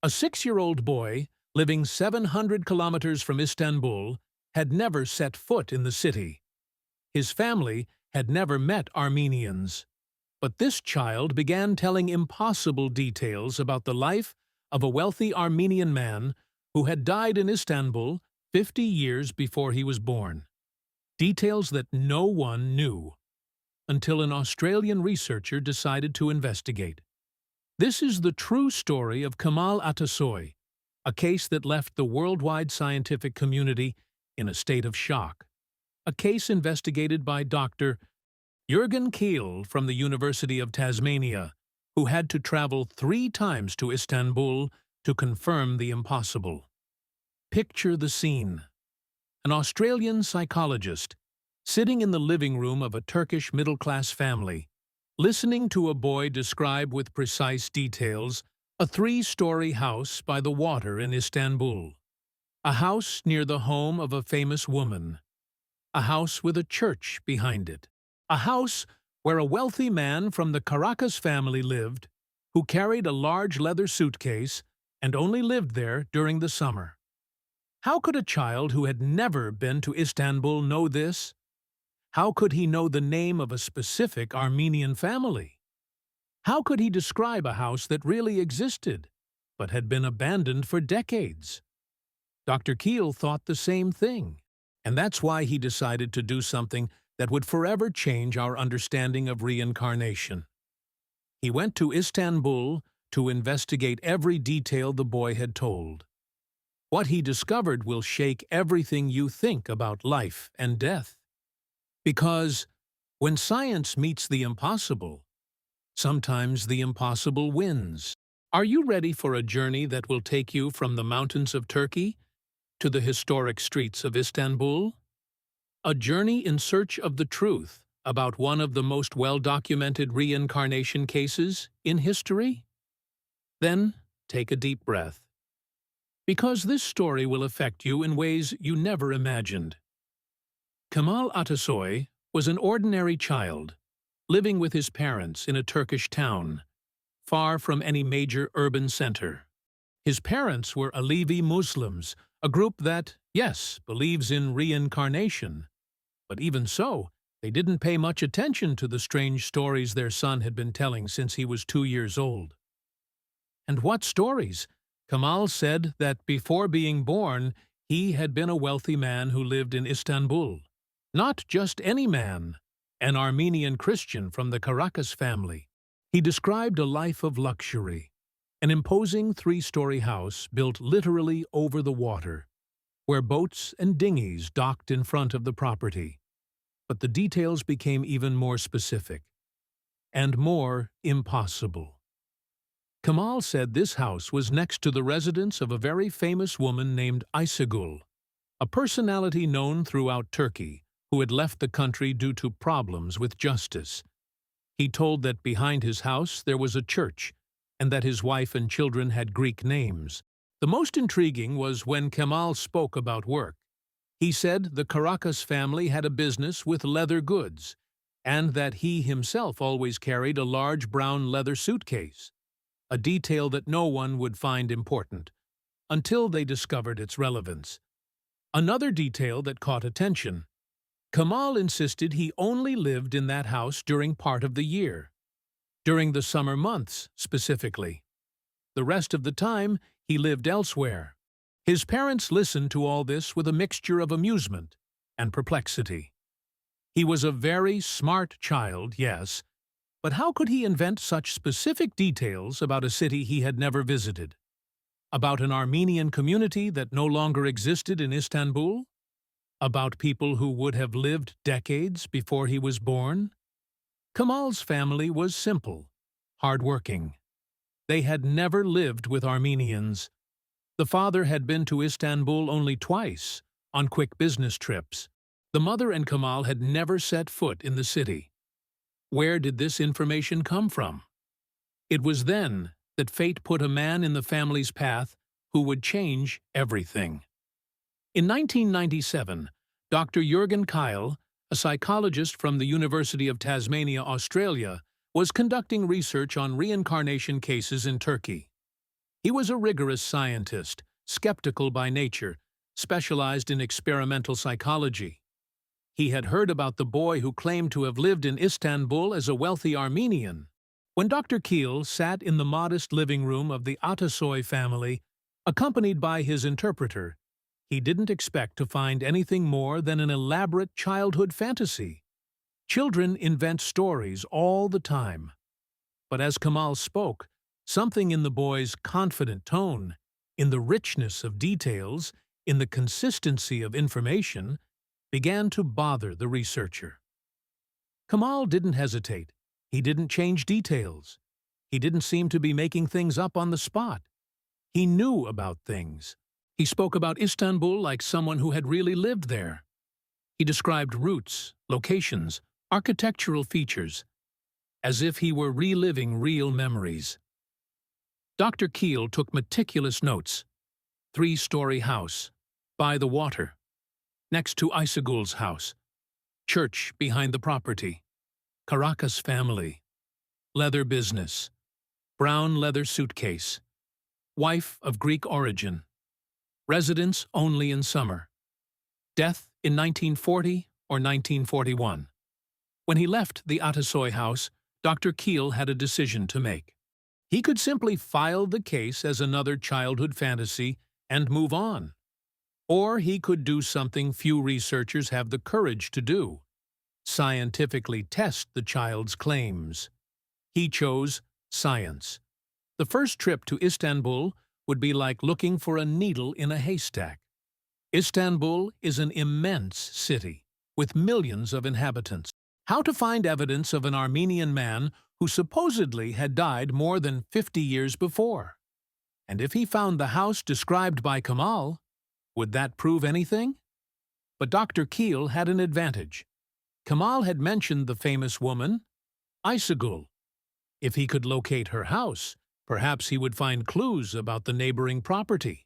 A 6-year-old boy, living 700 kilometers from Istanbul, had never set foot in the city. His family had never met Armenians. But this child began telling impossible details about the life of a wealthy Armenian man who had died in Istanbul 50 years before he was born. Details that no one knew, until an Australian researcher decided to investigate. This is the true story of Kemal Atasoy, a case that left the worldwide scientific community in a state of shock. A case investigated by Dr. Jürgen Keil from the University of Tasmania, who had to travel 3 times to Istanbul to confirm the impossible. Picture the scene. An Australian psychologist, sitting in the living room of a Turkish middle-class family, listening to a boy describe with precise details a 3-story house by the water in Istanbul, a house near the home of a famous woman, a house with a church behind it, a house where a wealthy man from the Karakas family lived, who carried a large leather suitcase and only lived there during the summer. How could a child who had never been to Istanbul know this? How could he know the name of a specific Armenian family? How could he describe a house that really existed, but had been abandoned for decades? Dr. Keil thought the same thing, and that's why he decided to do something that would forever change our understanding of reincarnation. He went to Istanbul to investigate every detail the boy had told. What he discovered will shake everything you think about life and death. Because when science meets the impossible, sometimes the impossible wins. Are you ready for a journey that will take you from the mountains of Turkey to the historic streets of Istanbul? A journey in search of the truth about one of the most well-documented reincarnation cases in history? Then take a deep breath, because this story will affect you in ways you never imagined. Kemal Atasoy was an ordinary child, living with his parents in a Turkish town, far from any major urban center. His parents were Alevi Muslims, a group that, yes, believes in reincarnation. But even so, they didn't pay much attention to the strange stories their son had been telling since he was 2 years old. And what stories? Kemal said that before being born, he had been a wealthy man who lived in Istanbul. Not just any man, an Armenian Christian from the Karakas family. He described a life of luxury, an imposing 3-story house built literally over the water, where boats and dinghies docked in front of the property. But the details became even more specific and more impossible. Kemal said this house was next to the residence of a very famous woman named Ayşegül, a personality known throughout Turkey who had left the country due to problems with justice. He told that behind his house there was a church, and that his wife and children had Greek names. The most intriguing was when Kemal spoke about work. He said the Karakas family had a business with leather goods, and that he himself always carried a large brown leather suitcase, a detail that no one would find important, until they discovered its relevance. Another detail that caught attention: Kemal insisted he only lived in that house during part of the year, during the summer months specifically. The rest of the time, he lived elsewhere. His parents listened to all this with a mixture of amusement and perplexity. He was a very smart child, yes, but how could he invent such specific details about a city he had never visited? About an Armenian community that no longer existed in Istanbul? About people who would have lived decades before he was born? Kemal's family was simple, hardworking. They had never lived with Armenians. The father had been to Istanbul only twice, on quick business trips. The mother and Kemal had never set foot in the city. Where did this information come from? It was then that fate put a man in the family's path who would change everything. In 1997, Dr. Jürgen Keil, a psychologist from the University of Tasmania, Australia, was conducting research on reincarnation cases in Turkey. He was a rigorous scientist, skeptical by nature, specialized in experimental psychology. He had heard about the boy who claimed to have lived in Istanbul as a wealthy Armenian. When Dr. Keil sat in the modest living room of the Atasoy family, accompanied by his interpreter, he didn't expect to find anything more than an elaborate childhood fantasy. Children invent stories all the time. But as Kemal spoke, something in the boy's confident tone, in the richness of details, in the consistency of information, began to bother the researcher. Kemal didn't hesitate. He didn't change details. He didn't seem to be making things up on the spot. He knew about things. He spoke about Istanbul like someone who had really lived there. He described routes, locations, architectural features, as if he were reliving real memories. Dr. Keil took meticulous notes. 3-story house, by the water, next to Aysegül's house, church behind the property, Karakas family, leather business, brown leather suitcase, wife of Greek origin, residence only in summer, death in 1940 or 1941. When he left the Atasoy house, Dr. Keil had a decision to make. He could simply file the case as another childhood fantasy and move on. Or he could do something few researchers have the courage to do: scientifically test the child's claims. He chose science. The first trip to Istanbul would be like looking for a needle in a haystack. Istanbul is an immense city with millions of inhabitants. How to find evidence of an Armenian man who supposedly had died more than 50 years before? And if he found the house described by Kemal, would that prove anything? But Dr. Keil had an advantage. Kemal had mentioned the famous woman, Aysegül. If he could locate her house, perhaps he would find clues about the neighboring property.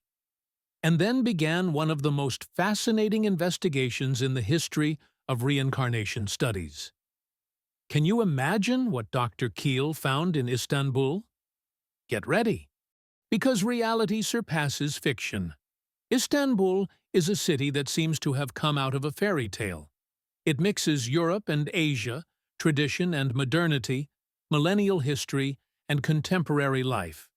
And then began one of the most fascinating investigations in the history of reincarnation studies. Can you imagine what Dr. Keil found in Istanbul? Get ready, because reality surpasses fiction. Istanbul is a city that seems to have come out of a fairy tale. It mixes Europe and Asia, tradition and modernity, millennial history, and contemporary life.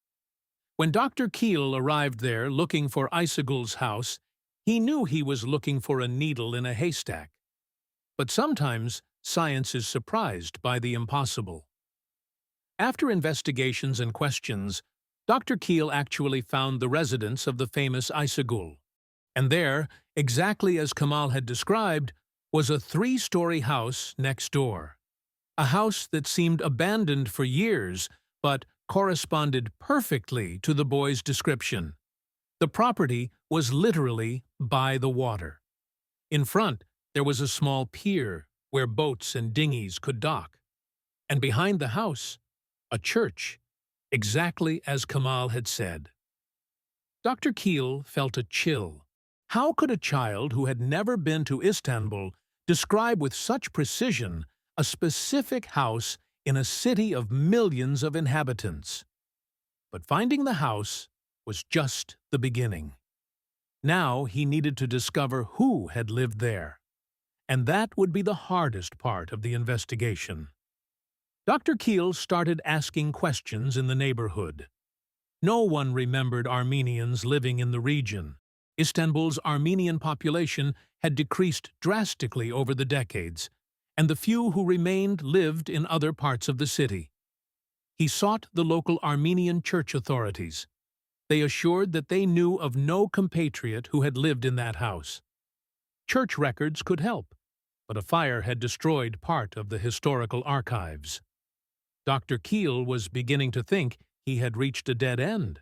When Dr. Keil arrived there looking for Aysegül's house, he knew he was looking for a needle in a haystack. But sometimes science is surprised by the impossible. After investigations and questions, Dr. Keil actually found the residence of the famous Aysegül. And there, exactly as Kemal had described, was a 3-story house next door. A house that seemed abandoned for years, but corresponded perfectly to the boy's description. The property was literally by the water. In front, there was a small pier where boats and dinghies could dock. And behind the house, a church, exactly as Kemal had said. Dr. Keil felt a chill. How could a child who had never been to Istanbul describe with such precision a specific house in a city of millions of inhabitants? But finding the house was just the beginning. Now he needed to discover who had lived there. And that would be the hardest part of the investigation. Dr. Keil started asking questions in the neighborhood. No one remembered Armenians living in the region. Istanbul's Armenian population had decreased drastically over the decades, and the few who remained lived in other parts of the city. He sought the local Armenian church authorities. They assured that they knew of no compatriot who had lived in that house. Church records could help, but a fire had destroyed part of the historical archives. Dr. Keil was beginning to think he had reached a dead end.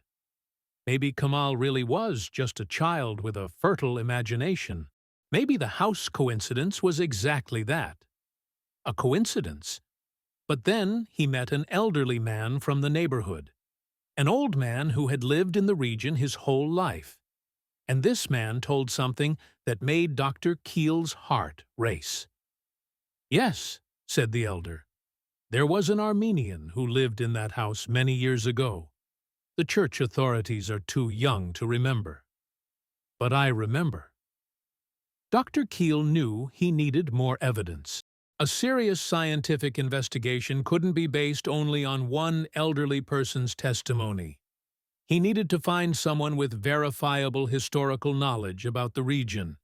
Maybe Kemal really was just a child with a fertile imagination. Maybe the house coincidence was exactly that. A coincidence. But then he met an elderly man from the neighborhood. An old man who had lived in the region his whole life. And this man told something that made Dr. Keil's heart race. "Yes," said the elder, "there was an Armenian who lived in that house many years ago. The church authorities are too young to remember. But I remember. Dr. Keil knew he needed more evidence. A serious scientific investigation couldn't be based only on one elderly person's testimony. He needed to find someone with verifiable historical knowledge about the region.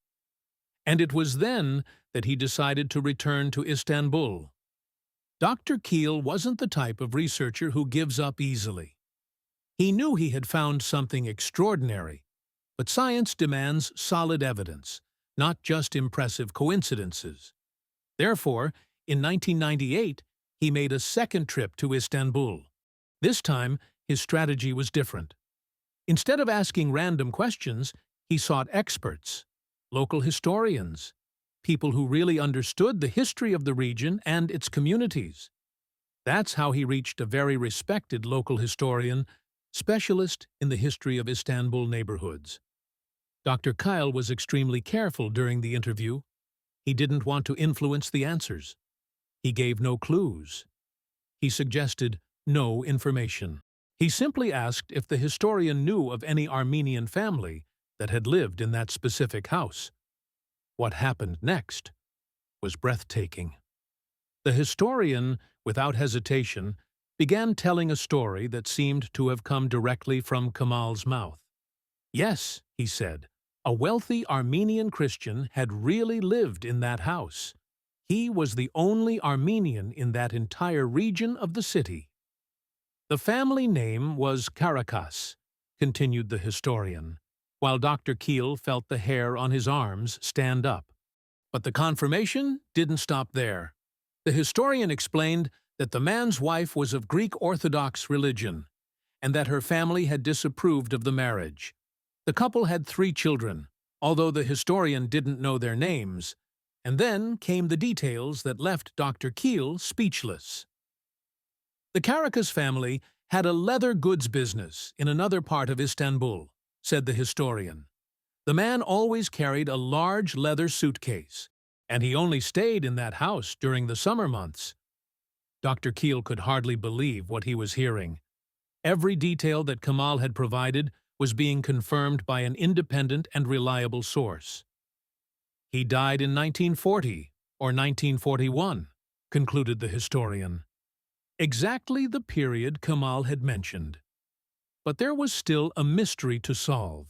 And it was then that he decided to return to Istanbul. Dr. Keil wasn't the type of researcher who gives up easily. He knew he had found something extraordinary, but science demands solid evidence, not just impressive coincidences. Therefore, in 1998, he made a second trip to Istanbul. This time, his strategy was different. Instead of asking random questions, he sought experts, local historians, people who really understood the history of the region and its communities. That's how he reached a very respected local historian, specialist in the history of Istanbul neighborhoods. Dr. Keil was extremely careful during the interview. He didn't want to influence the answers. He gave no clues. He suggested no information. He simply asked if the historian knew of any Armenian family that had lived in that specific house. What happened next was breathtaking. The historian, without hesitation, began telling a story that seemed to have come directly from Kemal's mouth. Yes, he said, a wealthy Armenian Christian had really lived in that house. He was the only Armenian in that entire region of the city. The family name was Karakas, continued the historian, while Dr. Keil felt the hair on his arms stand up. But the confirmation didn't stop there. The historian explained that the man's wife was of Greek Orthodox religion, and that her family had disapproved of the marriage. The couple had 3 children, although the historian didn't know their names, and then came the details that left Dr. Keil speechless. The Karakas family had a leather goods business in another part of Istanbul, said the historian. The man always carried a large leather suitcase, and he only stayed in that house during the summer months. Dr. Keil could hardly believe what he was hearing. Every detail that Kemal had provided was being confirmed by an independent and reliable source. He died in 1940 or 1941, concluded the historian. Exactly the period Kemal had mentioned. But there was still a mystery to solve.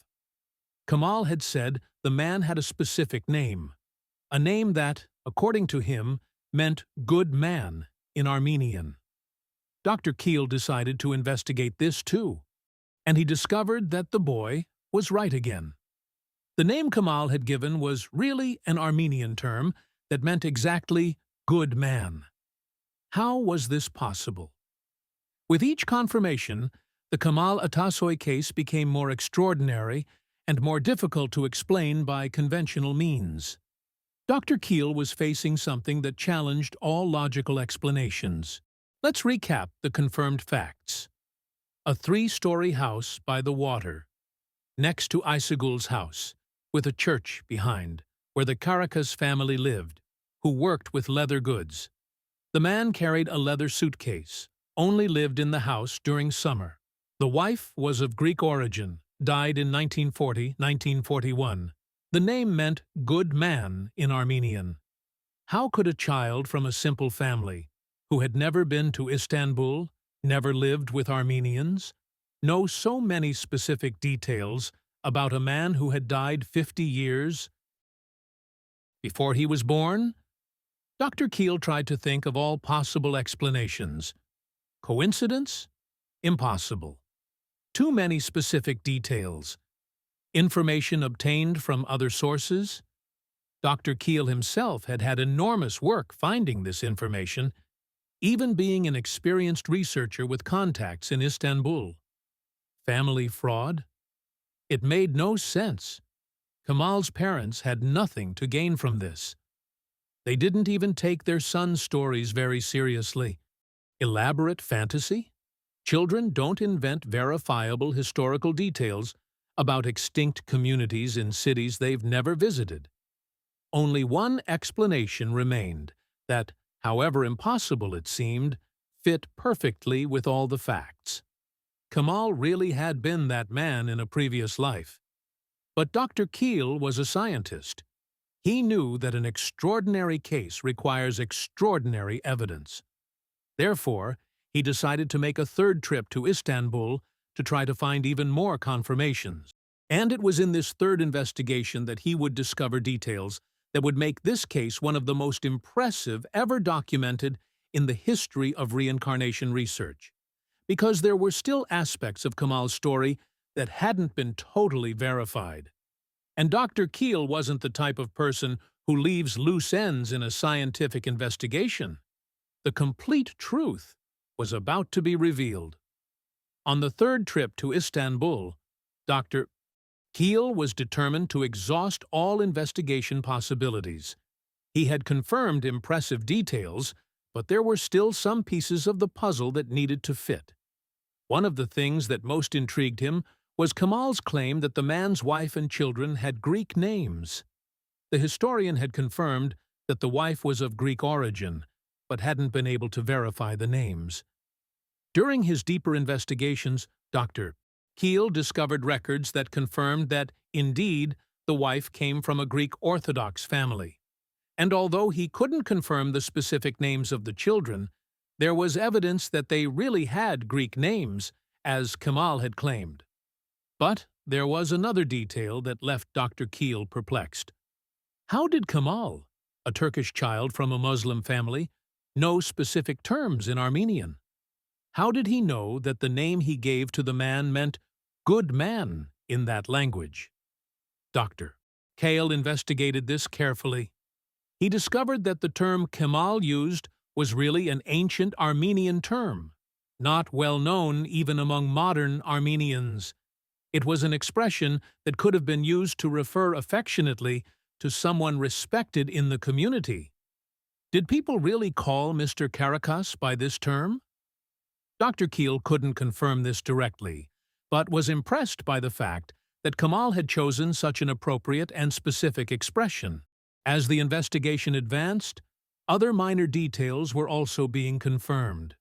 Kemal had said the man had a specific name, a name that, according to him, meant good man in Armenian. Dr. Keil decided to investigate this too, and he discovered that the boy was right again. The name Kemal had given was really an Armenian term that meant exactly good man. How was this possible? With each confirmation, the Kemal Atasoy case became more extraordinary and more difficult to explain by conventional means. Dr. Keil was facing something that challenged all logical explanations. Let's recap the confirmed facts. A 3-story house by the water, next to Aysegul's house, with a church behind, where the Karakas family lived, who worked with leather goods. The man carried a leather suitcase, only lived in the house during summer. The wife was of Greek origin, died in 1940-1941. The name meant good man in Armenian. How could a child from a simple family, who had never been to Istanbul, never lived with Armenians, know so many specific details about a man who had died 50 years before he was born? Dr. Keil tried to think of all possible explanations. Coincidence? Impossible. Too many specific details. Information obtained from other sources? Dr. Keil himself had had enormous work finding this information, even being an experienced researcher with contacts in Istanbul. Family fraud? It made no sense. Kemal's parents had nothing to gain from this. They didn't even take their son's stories very seriously. Elaborate fantasy? Children don't invent verifiable historical details about extinct communities in cities they've never visited. Only one explanation remained that, however impossible it seemed, fit perfectly with all the facts. Kemal really had been that man in a previous life. But Dr. Keil was a scientist. He knew that an extraordinary case requires extraordinary evidence. Therefore, he decided to make a third trip to Istanbul to try to find even more confirmations. And it was in this third investigation that he would discover details that would make this case one of the most impressive ever documented in the history of reincarnation research, because there were still aspects of Kemal's story that hadn't been totally verified. And Dr. Keil wasn't the type of person who leaves loose ends in a scientific investigation. The complete truth was about to be revealed. On the third trip to Istanbul, Dr. Keil was determined to exhaust all investigation possibilities. He had confirmed impressive details, but there were still some pieces of the puzzle that needed to fit. One of the things that most intrigued him was Kemal's claim that the man's wife and children had Greek names. The historian had confirmed that the wife was of Greek origin, but hadn't been able to verify the names. During his deeper investigations, Dr. Keil discovered records that confirmed that, indeed, the wife came from a Greek Orthodox family. And although he couldn't confirm the specific names of the children, there was evidence that they really had Greek names, as Kemal had claimed. But there was another detail that left Dr. Keil perplexed. How did Kemal, a Turkish child from a Muslim family, know specific terms in Armenian? How did he know that the name he gave to the man meant good man in that language? Dr. Keil investigated this carefully. He discovered that the term Kemal used was really an ancient Armenian term, not well known even among modern Armenians. It was an expression that could have been used to refer affectionately to someone respected in the community. Did people really call Mr. Karakas by this term? Dr. Keil couldn't confirm this directly, but was impressed by the fact that Kemal had chosen such an appropriate and specific expression. As the investigation advanced, other minor details were also being confirmed.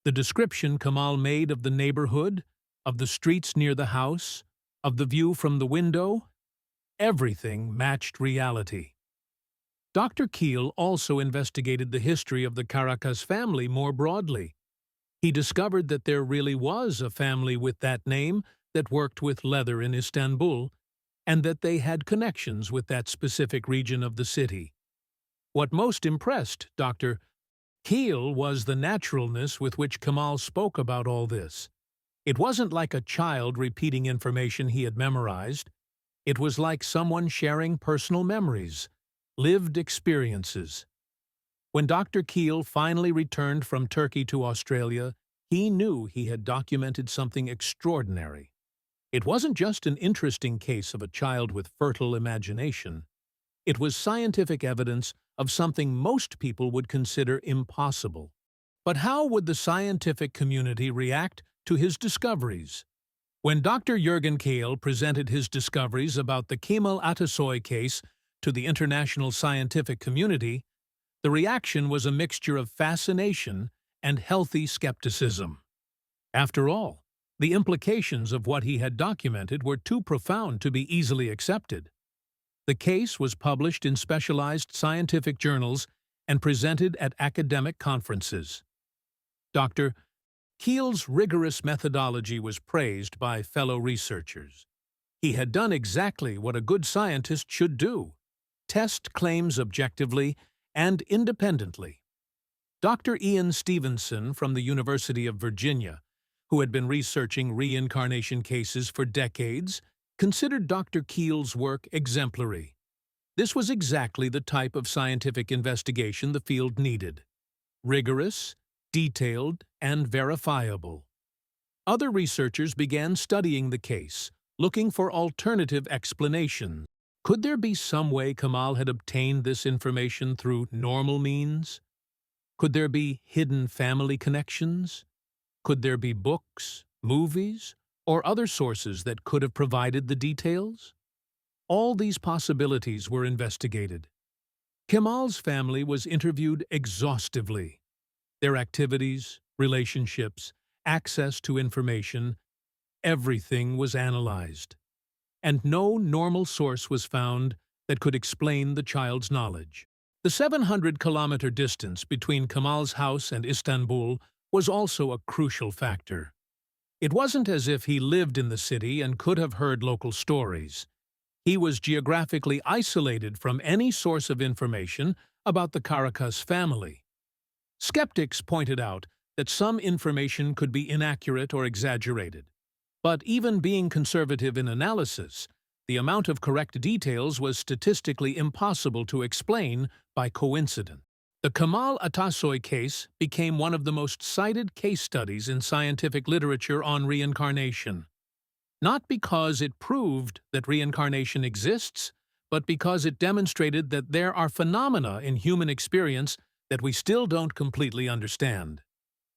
The description Kemal made of the neighborhood, of the streets near the house, of the view from the window, everything matched reality. Dr. Keil also investigated the history of the Karakas family more broadly. He discovered that there really was a family with that name that worked with leather in Istanbul, and that they had connections with that specific region of the city. What most impressed Dr. Keil was the naturalness with which Kemal spoke about all this. It wasn't like a child repeating information he had memorized. It was like someone sharing personal memories, lived experiences. When Dr. Keil finally returned from Turkey to Australia, he knew he had documented something extraordinary. It wasn't just an interesting case of a child with fertile imagination. It was scientific evidence of something most people would consider impossible. But how would the scientific community react to his discoveries? When Dr. Jürgen Keil presented his discoveries about the Kemal Atasoy case to the international scientific community, the reaction was a mixture of fascination and healthy skepticism. After all, the implications of what he had documented were too profound to be easily accepted. The case was published in specialized scientific journals and presented at academic conferences. Dr. Keil's rigorous methodology was praised by fellow researchers. He had done exactly what a good scientist should do: test claims objectively and independently. Dr. Ian Stevenson from the University of Virginia, who had been researching reincarnation cases for decades, considered Dr. Keil's work exemplary. This was exactly the type of scientific investigation the field needed: rigorous, detailed, and verifiable. Other researchers began studying the case, looking for alternative explanations. Could there be some way Kemal had obtained this information through normal means? Could there be hidden family connections? Could there be books, movies, or other sources that could have provided the details? All these possibilities were investigated. Kemal's family was interviewed exhaustively. Their activities, relationships, access to information, Everything was analyzed, and no normal source was found that could explain the child's knowledge. The 700-kilometer distance between Kemal's house and Istanbul was also a crucial factor. It wasn't as if he lived in the city and could have heard local stories. He was geographically isolated from any source of information about the Karakas family. Skeptics pointed out that some information could be inaccurate or exaggerated. But even being conservative in analysis, the amount of correct details was statistically impossible to explain by coincidence. The Kemal Atasoy case became one of the most cited case studies in scientific literature on reincarnation. Not because it proved that reincarnation exists, but because it demonstrated that there are phenomena in human experience that we still don't completely understand.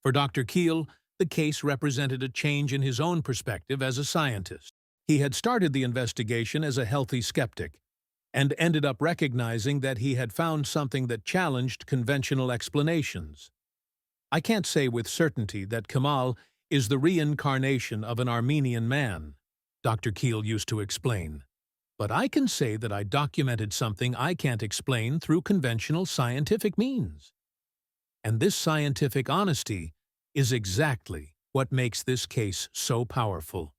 For Dr. Keil, the case represented a change in his own perspective as a scientist. He had started the investigation as a healthy skeptic, and ended up recognizing that he had found something that challenged conventional explanations. I can't say with certainty that Kemal is the reincarnation of an Armenian man, Dr. Keil used to explain. But I can say that I documented something I can't explain through conventional scientific means. And this scientific honesty is exactly what makes this case so powerful.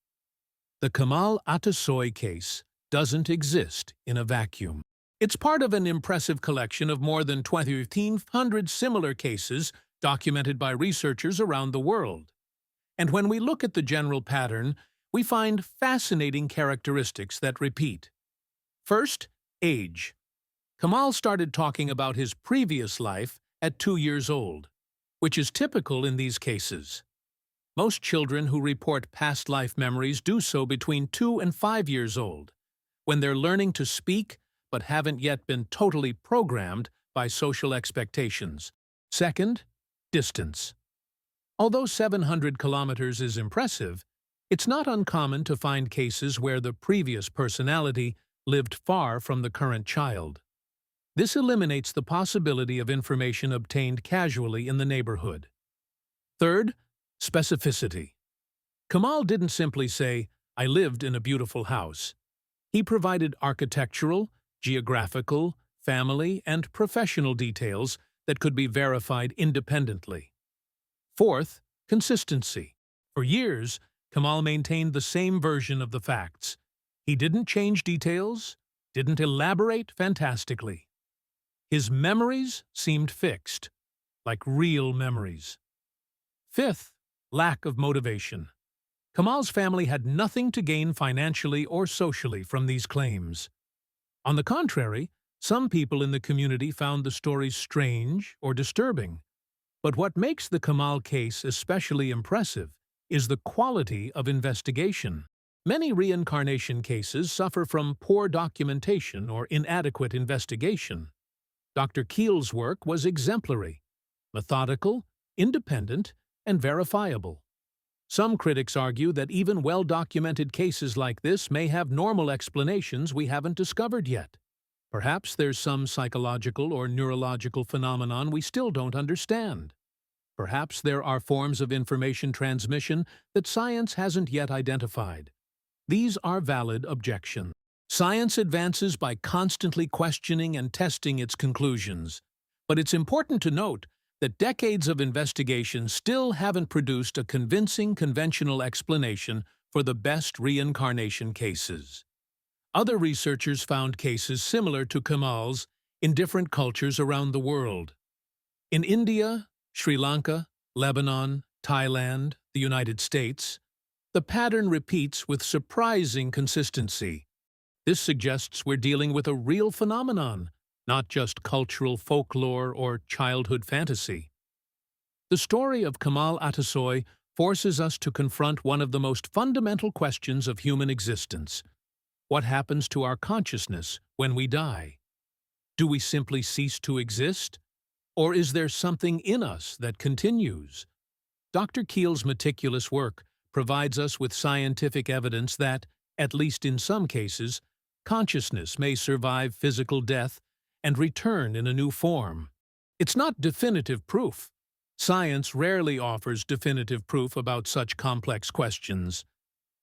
The Kemal Atasoy case doesn't exist in a vacuum. It's part of an impressive collection of more than 1,500 similar cases documented by researchers around the world. And when we look at the general pattern, we find fascinating characteristics that repeat. First, age. Kemal started talking about his previous life at 2 years old, which is typical in these cases. Most children who report past life memories do so between 2 and 5 years old, when they're learning to speak but haven't yet been totally programmed by social expectations. Second, distance. Although 700 kilometers is impressive, it's not uncommon to find cases where the previous personality lived far from the current child. This eliminates the possibility of information obtained casually in the neighborhood. Third, specificity. Kemal didn't simply say, "I lived in a beautiful house." He provided architectural, geographical, family, and professional details that could be verified independently. Fourth, consistency. For years, Kemal maintained the same version of the facts. He didn't change details, didn't elaborate fantastically. His memories seemed fixed, like real memories. Fifth, lack of motivation. Kemal's family had nothing to gain financially or socially from these claims. On the contrary, some people in the community found the stories strange or disturbing. But what makes the Kemal case especially impressive is the quality of investigation. Many reincarnation cases suffer from poor documentation or inadequate investigation. Dr. Keil's work was exemplary, methodical, independent, and verifiable. Some critics argue that even well-documented cases like this may have normal explanations we haven't discovered yet. Perhaps there's some psychological or neurological phenomenon we still don't understand. Perhaps there are forms of information transmission that science hasn't yet identified. These are valid objections. Science advances by constantly questioning and testing its conclusions. But it's important to note that decades of investigation still haven't produced a convincing conventional explanation for the best reincarnation cases. Other researchers found cases similar to Kemal's in different cultures around the world. In India, Sri Lanka, Lebanon, Thailand, the United States, the pattern repeats with surprising consistency. This suggests we're dealing with a real phenomenon, not just cultural folklore or childhood fantasy. The story of Kemal Atasoy forces us to confront one of the most fundamental questions of human existence. What happens to our consciousness when we die? Do we simply cease to exist? Or is there something in us that continues? Dr. Keil's meticulous work provides us with scientific evidence that, at least in some cases, consciousness may survive physical death and return in a new form. It's not definitive proof. Science rarely offers definitive proof about such complex questions.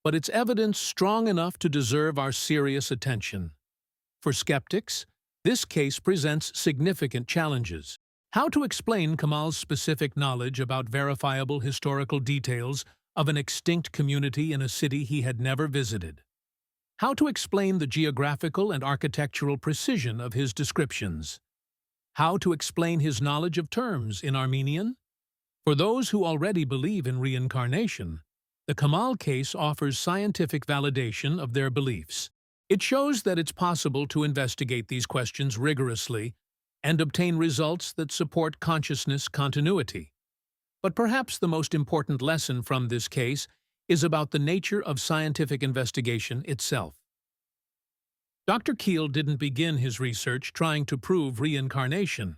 but it's evidence strong enough to deserve our serious attention. For skeptics, this case presents significant challenges. How to explain Kemal's specific knowledge about verifiable historical details of an extinct community in a city he had never visited. How to explain the geographical and architectural precision of his descriptions. How to explain his knowledge of terms in Armenian. For those who already believe in reincarnation, the Kemal case offers scientific validation of their beliefs. It shows that it's possible to investigate these questions rigorously and obtain results that support consciousness continuity. But perhaps the most important lesson from this case is about the nature of scientific investigation itself. Dr. Keil didn't begin his research trying to prove reincarnation.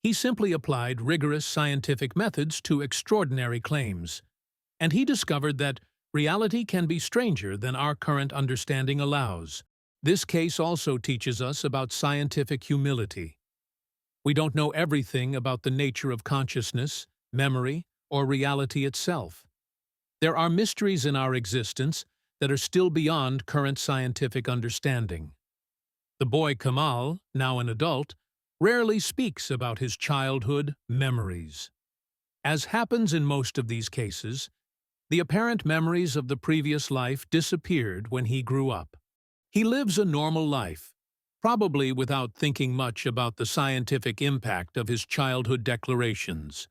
He simply applied rigorous scientific methods to extraordinary claims. And he discovered that reality can be stranger than our current understanding allows. This case also teaches us about scientific humility. We don't know everything about the nature of consciousness, memory, or reality itself. There are mysteries in our existence that are still beyond current scientific understanding. The boy Kemal, now an adult, rarely speaks about his childhood memories. As happens in most of these cases, the apparent memories of the previous life disappeared when he grew up. He lives a normal life, probably without thinking much about the scientific impact of his childhood declarations.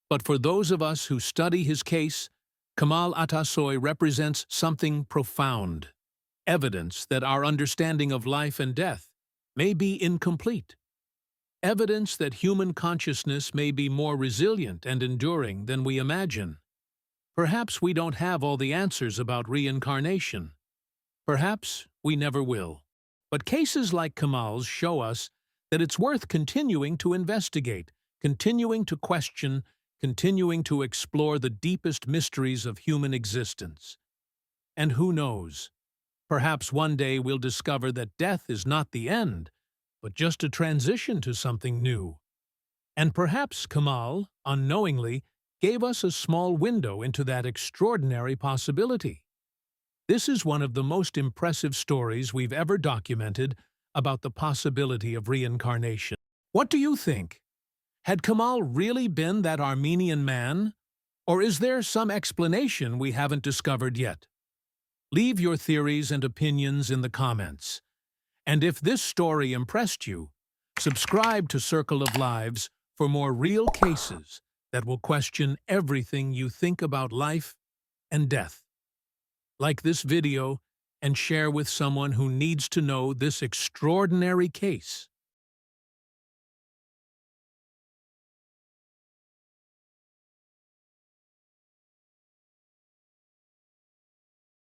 But for those of us who study his case, Kemal Atasoy represents something profound, evidence that our understanding of life and death may be incomplete, evidence that human consciousness may be more resilient and enduring than we imagine. Perhaps we don't have all the answers about reincarnation. Perhaps we never will. But cases like Kemal's show us that it's worth continuing to investigate, continuing to question, continuing to explore the deepest mysteries of human existence. And who knows? Perhaps one day we'll discover that death is not the end, but just a transition to something new. And perhaps Kemal, unknowingly, gave us a small window into that extraordinary possibility. This is one of the most impressive stories we've ever documented about the possibility of reincarnation. What do you think? Had Kemal really been that Armenian man? Or is there some explanation we haven't discovered yet? Leave your theories and opinions in the comments. And if this story impressed you, subscribe to Circle of Lives for more real cases that will question everything you think about life and death. Like this video and share with someone who needs to know this extraordinary case.